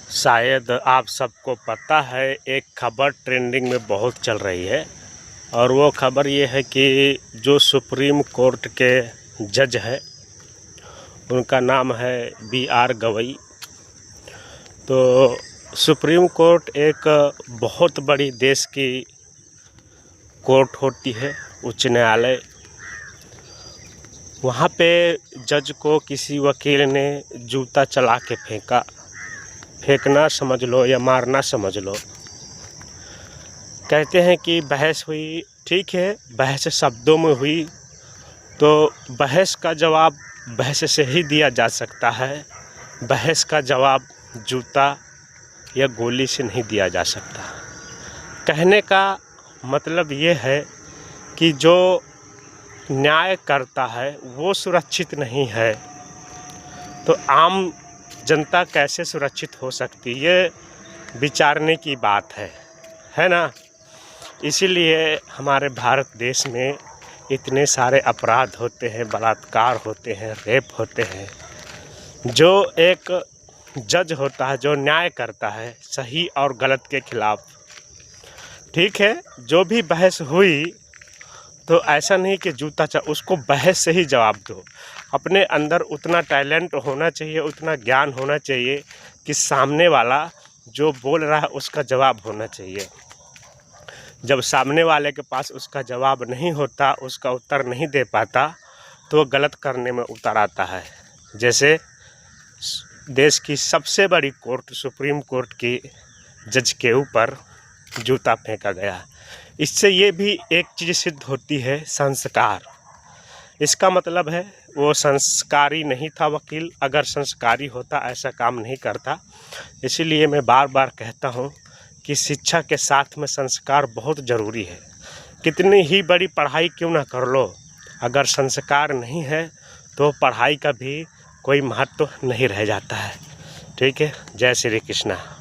शायद आप सबको पता है, एक खबर ट्रेंडिंग में बहुत चल रही है और वो खबर ये है कि जो सुप्रीम कोर्ट के जज है उनका नाम है B.R. गवई। तो सुप्रीम कोर्ट एक बहुत बड़ी देश की कोर्ट होती है, उच्च न्यायालय। वहाँ पे जज को किसी वकील ने जूता चला के फेंकना समझ लो या मारना समझ लो। कहते हैं कि बहस हुई, ठीक है, बहस शब्दों में हुई तो बहस का जवाब बहस से ही दिया जा सकता है। बहस का जवाब जूता या गोली से नहीं दिया जा सकता। कहने का मतलब ये है कि जो न्याय करता है वो सुरक्षित नहीं है तो आम जनता कैसे सुरक्षित हो सकती, ये विचारने की बात है ना। इसीलिए हमारे भारत देश में इतने सारे अपराध होते हैं, बलात्कार होते हैं, रेप होते हैं। जो एक जज होता है, जो न्याय करता है सही और गलत के खिलाफ, ठीक है, जो भी बहस हुई तो ऐसा नहीं कि जूता उसको बहस से ही जवाब दो। अपने अंदर उतना टैलेंट होना चाहिए, उतना ज्ञान होना चाहिए कि सामने वाला जो बोल रहा है उसका जवाब होना चाहिए। जब सामने वाले के पास उसका जवाब नहीं होता, उसका उत्तर नहीं दे पाता, तो वो गलत करने में उतर आता है। जैसे देश की सबसे बड़ी कोर्ट सुप्रीम कोर्ट की जज के ऊपर जूता फेंका गया। इससे ये भी एक चीज़ सिद्ध होती है, संस्कार। इसका मतलब है वो संस्कारी नहीं था वकील। अगर संस्कारी होता ऐसा काम नहीं करता। इसीलिए मैं बार बार कहता हूँ कि शिक्षा के साथ में संस्कार बहुत ज़रूरी है। कितनी ही बड़ी पढ़ाई क्यों ना कर लो, अगर संस्कार नहीं है तो पढ़ाई का भी कोई महत्व नहीं रह जाता है। ठीक है, जय श्री कृष्णा।